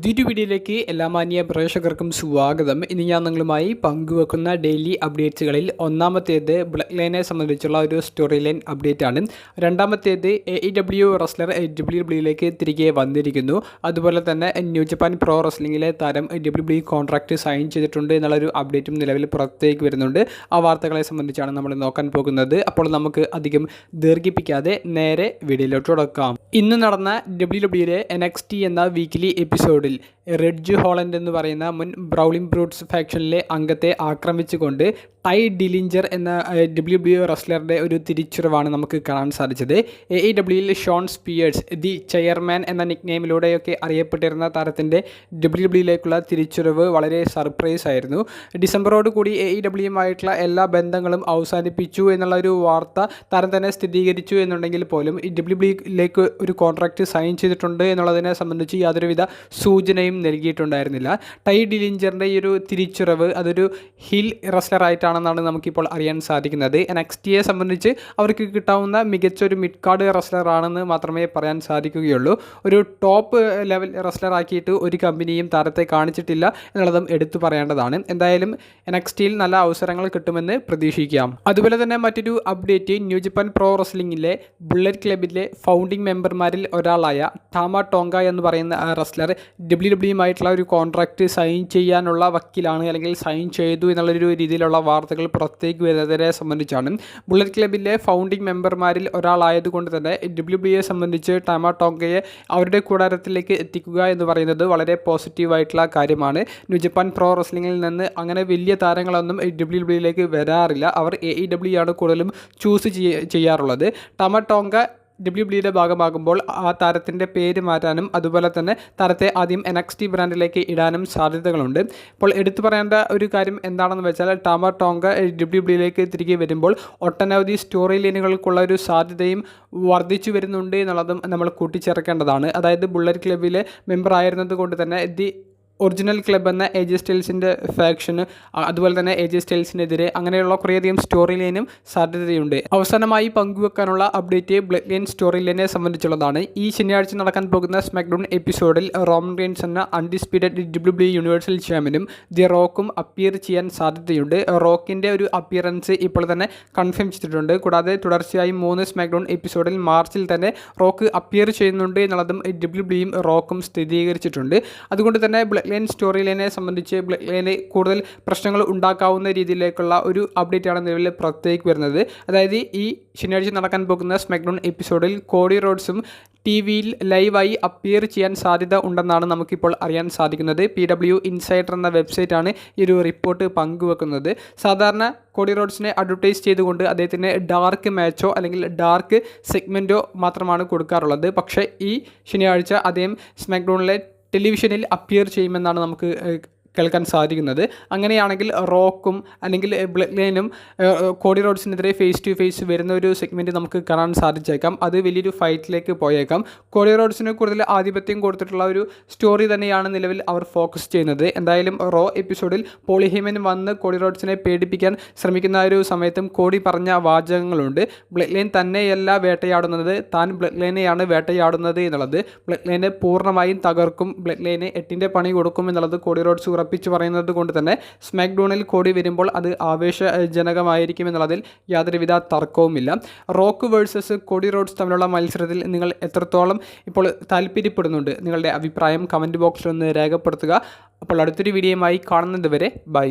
പുതിയൊരു വീഡിയോയിലേക്ക് എല്ലാ മാന്യ പ്രേക്ഷകർക്കും സ്വാഗതം. ഇനി ഞാൻ നിങ്ങളുമായി പങ്കുവെക്കുന്ന ഡെയിലി അപ്ഡേറ്റ്സുകളിൽ ഒന്നാമത്തേത് ബ്ലഡ് ലൈനെ സംബന്ധിച്ചുള്ള ഒരു സ്റ്റോറി ലൈൻ അപ്ഡേറ്റ് ആണ്. രണ്ടാമത്തേത് AEW റെസ്ലർ WWE തിരികെ വന്നിരിക്കുന്നു. അതുപോലെ തന്നെ ന്യൂ ജപ്പാൻ പ്രോ റെസ്ലിംഗിലെ താരം WWE കോൺട്രാക്റ്റ് സൈൻ ചെയ്തിട്ടുണ്ട് എന്നുള്ളൊരു അപ്ഡേറ്റും നിലവിൽ പുറത്തേക്ക് വരുന്നുണ്ട്. ആ വാർത്തകളെ സംബന്ധിച്ചാണ് നമ്മൾ നോക്കാൻ പോകുന്നത്. അപ്പോൾ നമുക്ക് അധികം ദീർഘിപ്പിക്കാതെ നേരെ വീഡിയോയിലോട്ട് തുടക്കാം. ഇന്ന് നടന്ന WWE NXT എന്ന വീക്കിലി എപ്പിസോഡിൽ റെഡ്ജ് ഹോളൻഡ് എന്ന് പറയുന്ന മുൻ ബ്രൗളിംഗ് ബ്രൂട്ട്സ് ഫാക്ഷനിലെ അംഗത്തെ ആക്രമിച്ചുകൊണ്ട് ടൈ ഡിലിഞ്ചർ എന്ന WWE റെസ്ലറുടെ ഒരു തിരിച്ചുവരവാണ് നമുക്ക് കാണാൻ സാധിച്ചത്. AEWയിൽ ഷോൺ സ്പിയേഴ്സ് ദി ചെയർമാൻ എന്ന നിക്നെയിമിലൂടെയൊക്കെ അറിയപ്പെട്ടിരുന്ന താരത്തിൻ്റെ WWEയിലേക്കുള്ള തിരിച്ചുവരവ് വളരെ സർപ്രൈസ് ആയിരുന്നു. ഡിസംബറോട് കൂടി AEWയുമായിട്ടുള്ള എല്ലാ ബന്ധങ്ങളും അവസാനിപ്പിച്ചു എന്നുള്ള ഒരു വാർത്ത താരം തന്നെ സ്ഥിരീകരിച്ചു എന്നുണ്ടെങ്കിൽ പോലും WWEയിലേക്ക് ഒരു കോൺട്രാക്റ്റ് സൈൻ ചെയ്തിട്ടുണ്ട് എന്നുള്ളതിനെ സംബന്ധിച്ച് യാതൊരുവിധ സൂചനയും നൽകിയിട്ടുണ്ടായിരുന്നില്ല. ടൈ ഡിലിഞ്ചറിൻ്റെ ഈ ഒരു തിരിച്ചുവരവ് അതൊരു ഹിൽ റെസ്ലറായിട്ടാണെന്നാണ് നമുക്കിപ്പോൾ അറിയാൻ സാധിക്കുന്നത്. NXTയെ സംബന്ധിച്ച് അവർക്ക് കിട്ടാവുന്ന മികച്ചൊരു മിഡ് കാർഡ് റെസ്ലറാണെന്ന് മാത്രമേ പറയാൻ സാധിക്കുകയുള്ളൂ. ഒരു ടോപ്പ് ലെവൽ റെസ്ലറാക്കിയിട്ട് ഒരു കമ്പനിയും താരത്തെ കാണിച്ചിട്ടില്ല എന്നുള്ളതും എടുത്തു പറയേണ്ടതാണ്. എന്തായാലും NXTയിൽ നല്ല അവസരങ്ങൾ കിട്ടുമെന്ന് പ്രതീക്ഷിക്കാം. അതുപോലെ തന്നെ മറ്റൊരു അപ്ഡേറ്റ്, ന്യൂ ജപ്പാൻ പ്രോ റെസ്ലിംഗിലെ ബുള്ളറ്റ് ക്ലബിലെ ഫൗണ്ടിംഗ് മെമ്പർമാരിൽ ഒരാളായ ടാമ ടോങ്ക എന്ന് പറയുന്ന റെസ്ലർ WWEയുമായിട്ടുള്ള ഒരു കോൺട്രാക്റ്റ് സൈൻ ചെയ്യാനുള്ള വക്കീലാണ്, അല്ലെങ്കിൽ സൈൻ ചെയ്തു എന്നുള്ളൊരു രീതിയിലുള്ള വാർത്തകൾ പുറത്തേക്ക് വരുന്നതിനെ സംബന്ധിച്ചാണ്. ബുള്ളറ്റ് ക്ലബിലെ ഫൗണ്ടിംഗ് മെമ്പർമാരിൽ ഒരാളായതുകൊണ്ട് തന്നെ WWEയെ സംബന്ധിച്ച് ടാമ ടോങ്കയെ അവരുടെ കൂടാരത്തിലേക്ക് എത്തിക്കുക എന്ന് പറയുന്നത് വളരെ പോസിറ്റീവായിട്ടുള്ള കാര്യമാണ്. ന്യൂ ജപ്പാൻ പ്രോ റെസ്ലിംഗിൽ നിന്ന് അങ്ങനെ വലിയ താരങ്ങളൊന്നും WWEയിലേക്ക് വരാറില്ല. അവർ AEW ആണ് കൂടുതലും ചൂസ് ചെയ്യാറുള്ളത്. ടാമ ടോങ്ക WWEയുടെ ഭാഗമാകുമ്പോൾ ആ താരത്തിൻ്റെ പേര് മാറ്റാനും അതുപോലെ തന്നെ താരത്തെ ആദ്യം NXT ബ്രാൻഡിലേക്ക് ഇടാനും സാധ്യതകളുണ്ട്. ഇപ്പോൾ എടുത്തു പറയേണ്ട ഒരു കാര്യം എന്താണെന്ന് വെച്ചാൽ, ടാമ ടോങ്ക WWEയിലേക്ക് തിരികെ വരുമ്പോൾ ഒട്ടനവധി സ്റ്റോറി ലൈനുകൾക്കുള്ള ഒരു സാധ്യതയും വർദ്ധിച്ചു വരുന്നുണ്ട് എന്നുള്ളതും നമ്മൾ കൂട്ടിച്ചേർക്കേണ്ടതാണ്. അതായത് ബുള്ളറ്റ് ക്ലബിലെ മെമ്പർ ആയിരുന്നത് കൊണ്ട് തന്നെ ദി ഒറിജിനൽ ക്ലബ് എന്ന AJ സ്റ്റൈൽസിൻ്റെ ഫാക്ഷന്, അതുപോലെ തന്നെ AJ സ്റ്റൈൽസിനെതിരെ അങ്ങനെയുള്ള കുറേയധികം സ്റ്റോറി ലൈനും സാധ്യതയുണ്ട്. അവസാനമായി പങ്കുവെക്കാനുള്ള അപ്ഡേറ്റ് ബ്ലഡ് ലൈൻ സ്റ്റോറി ലൈനെ സംബന്ധിച്ചുള്ളതാണ്. ഈ ശനിയാഴ്ച നടക്കാൻ പോകുന്ന സ്മാക്ഡൗൺ എപ്പിസോഡിൽ റോമൻ റെയിൻസ് എന്ന അൺഡിസ്പ്യൂട്ടഡ് WWE യൂണിവേഴ്സൽ ചാമ്പ്യനും ദി റോക്കും അപ്പിയർ ചെയ്യാൻ സാധ്യതയുണ്ട്. റോക്കിൻ്റെ ഒരു അപ്പിയറൻസ് ഇപ്പോൾ തന്നെ കൺഫേം ചെയ്തിട്ടുണ്ട്. കൂടാതെ തുടർച്ചയായി 3 സ്മാക്ഡൗൺ എപ്പിസോഡിൽ മാർച്ചിൽ തന്നെ റോക്ക് അപ്പിയർ ചെയ്യുന്നുണ്ട് എന്നുള്ളതും WWEയും റോക്കും സ്ഥിരീകരിച്ചിട്ടുണ്ട്. അതുകൊണ്ട് തന്നെ ബ്ലഡ് ലൈൻ സ്റ്റോറി ലൈനെ സംബന്ധിച്ച് ബ്ലഡ് ലൈന് കൂടുതൽ പ്രശ്നങ്ങൾ ഉണ്ടാക്കാവുന്ന രീതിയിലേക്കുള്ള ഒരു അപ്ഡേറ്റാണ് നിലവിൽ പുറത്തേക്ക് വരുന്നത്. അതായത് ഈ ശനിയാഴ്ച നടക്കാൻ പോകുന്ന സ്മാക്ഡൗൺ എപ്പിസോഡിൽ കോഡി റോഡ്സും TV-യിൽ ലൈവായി അപ്പിയർ ചെയ്യാൻ സാധ്യത ഉണ്ടെന്നാണ് നമുക്കിപ്പോൾ അറിയാൻ സാധിക്കുന്നത്. PW ഇൻസൈഡർ എന്ന വെബ്സൈറ്റാണ് ഈ ഒരു റിപ്പോർട്ട് പങ്കുവെക്കുന്നത്. സാധാരണ കോഡി റോഡ്സിനെ അഡ്വർടൈസ് ചെയ്തുകൊണ്ട് അദ്ദേഹത്തിന് ഡാർക്ക് മാച്ചോ അല്ലെങ്കിൽ ഡാർക്ക് സെഗ്മെൻറ്റോ മാത്രമാണ് കൊടുക്കാറുള്ളത്. പക്ഷേ ഈ ശനിയാഴ്ച അദ്ദേഹം സ്മാക്ഡൗണിലെ ടെലിവിഷനിൽ അപ്പിയർ ചെയ്യുമെന്നാണ് നമുക്ക് കേൾക്കാൻ സാധിക്കുന്നത്. അങ്ങനെയാണെങ്കിൽ റോക്കും അല്ലെങ്കിൽ ബ്ലഡ് ലൈനും കോഡി റോഡ്സിനെതിരെ ഫേസ് ടു ഫേസ് വരുന്ന ഒരു സെഗ്മെൻറ്റ് നമുക്ക് കാണാൻ സാധിച്ചേക്കാം. അത് വലിയൊരു ഫൈറ്റിലേക്ക് പോയേക്കാം. കോഡി റോഡ്സിന് കൂടുതൽ ആധിപത്യം കൊടുത്തിട്ടുള്ള ഒരു സ്റ്റോറി തന്നെയാണ് നിലവിൽ അവർ ഫോക്കസ് ചെയ്യുന്നത്. എന്തായാലും റോ എപ്പിസോഡിൽ പോളി ഹേമൻ വന്ന് കോഡി റോഡ്സിനെ പേടിപ്പിക്കാൻ ശ്രമിക്കുന്ന ഒരു സമയത്തും കോഡി പറഞ്ഞ വാചകങ്ങളുണ്ട്. ബ്ലഡ് ലൈൻ തന്നെയല്ല വേട്ടയാടുന്നത്, താൻ ബ്ലഡ് ലൈനെയാണ് വേട്ടയാടുന്നത് എന്നുള്ളത്. ബ്ലഡ് ലൈനെ പൂർണ്ണമായും തകർക്കും, ബ്ലഡ് ലൈന് 8ൻ്റെ പണി കൊടുക്കും എന്നുള്ളത് കോഡി റോഡ്സ് ഉറപ്പിച്ച് പറയുന്നത് കൊണ്ട് തന്നെ സ്മാക്ഡൗണിൽ കോഡി വരുമ്പോൾ അത് ആവേശജനകമായിരിക്കും എന്നുള്ളതിൽ യാതൊരുവിധ തർക്കവുമില്ല. റോക്ക് വേഴ്സസ് കോഡി റോഡ്സ് തമ്മിലുള്ള മത്സരത്തിൽ നിങ്ങൾ എത്രത്തോളം ഇപ്പോൾ താല്പര്യപ്പെടുന്നുണ്ട്? നിങ്ങളുടെ അഭിപ്രായം കമൻറ്റ് ബോക്സിൽ ഒന്ന് രേഖപ്പെടുത്തുക. അപ്പോൾ അടുത്തൊരു വീഡിയോയുമായി കാണുന്നത് വരെ ബൈ.